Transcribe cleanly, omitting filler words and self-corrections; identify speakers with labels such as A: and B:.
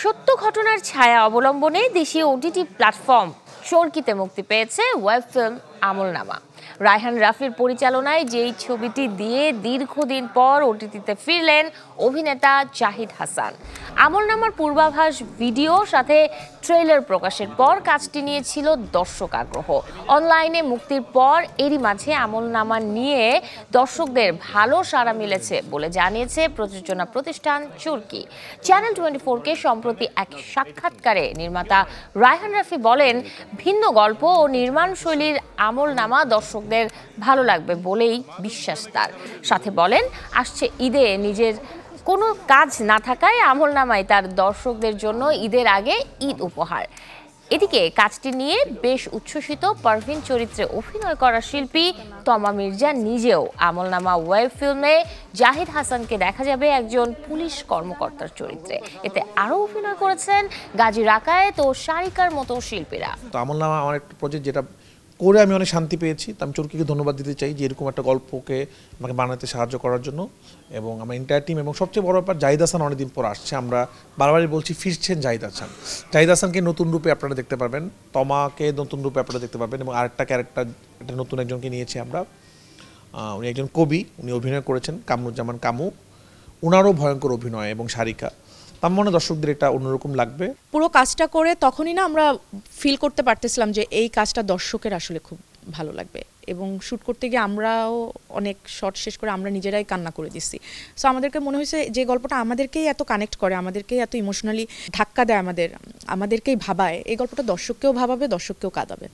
A: সত্য ঘটনার ছায়া অবলম্বনে দেশীয় ওটিটি প্ল্যাটফর্ম চরকিতে মুক্তি পেয়েছে ওয়েব ফিল্ম আমলনামা। রায়হান রাফির পরিচালনায় যেই ছবিটি দিয়ে দীর্ঘদিন পর ওটিটিতে ফিরলেন অভিনেতা জাহিদ হাসান। আমলনামার পূর্বাভাস ভিডিও সাথে ট্রেলার প্রকাশের পর কাজটি নিয়েছিল দর্শক আগ্রহ। অনলাইনে মুক্তির পর এরই মাঝে আমলনামা নিয়ে দর্শকদের ভালো সাড়া মিলেছে বলে জানিয়েছে প্রযোজনা প্রতিষ্ঠান চরকি। চ্যানেল 24কে সম্প্রতি এক সাক্ষাৎকারে নির্মাতা রায়হান রাফি বলেন, ভিন্ন গল্প ও নির্মাণ শৈলীর আমলনামা দর্শকদের ভালো লাগবে বলেই বিশ্বাস তার। সাথে বলেন, আসছে ঈদে নিজের কোনো কাজ না থাকায় আমলনামায় তার দর্শকদের জন্য ঈদের আগে ঈদ উপহার। এদিকে কাজটি নিয়ে বেশ উচ্ছ্বসিত পারভিন চরিত্রে অভিনয় করা শিল্পী তমা মির্জা নিজেও। আমলনামা ওয়েব ফিল্মে জাহিদ হাসানকে দেখা যাবে একজন পুলিশ কর্মকর্তার চরিত্রে। এতে আরও অভিনয় করেছেন গাজী রাকায়েত ও সারিকার মতো শিল্পীরা।
B: তো আমলনামা আমার একটা প্রজেক্ট, যেটা করে আমি অনেক শান্তি পেয়েছি। তো আমি চরকিকে ধন্যবাদ দিতে চাই যে এরকম একটা গল্পকে আমাকে বানাতে সাহায্য করার জন্য, এবং আমার এন্টায়ার টিম। এবং সবচেয়ে বড় ব্যাপার, জাহিদ হাসান অনেকদিন পর আসছে। আমরা বারবারই বলছি, ফিরছেন জাহিদ হাসান। জাহিদ হাসানকে নতুন রূপে আপনারা দেখতে পারবেন, তমাকে নতুন রূপে আপনারা দেখতে পারবেন, এবং আরেকটা ক্যারেক্টার, একটা নতুন একজনকে নিয়েছি আমরা। উনি একজন কবি, উনি অভিনয় করেছেন কামরুজ্জামান কামু। ওনারও ভয়ঙ্কর অভিনয়, এবং সারিকা। তার মনে দর্শকদের এটা অন্যরকম লাগবে।
C: পুরো কাজটা করে তখনই না আমরা ফিল করতে পারতেছিলাম যে এই কাজটা দর্শকের আসলে খুব ভালো লাগবে, এবং শ্যুট করতে গিয়ে আমরাও অনেক শর্ট শেষ করে আমরা নিজেরাই কান্না করে দিচ্ছি। সো আমাদেরকে মনে হয়েছে যে গল্পটা আমাদেরকেই এত কানেক্ট করে, আমাদেরকেই এত ইমোশনালি ধাক্কা দেয়, আমাদেরকেই ভাবায়, এই গল্পটা দর্শককেও ভাবাবে, দর্শককেও কাঁদাবে।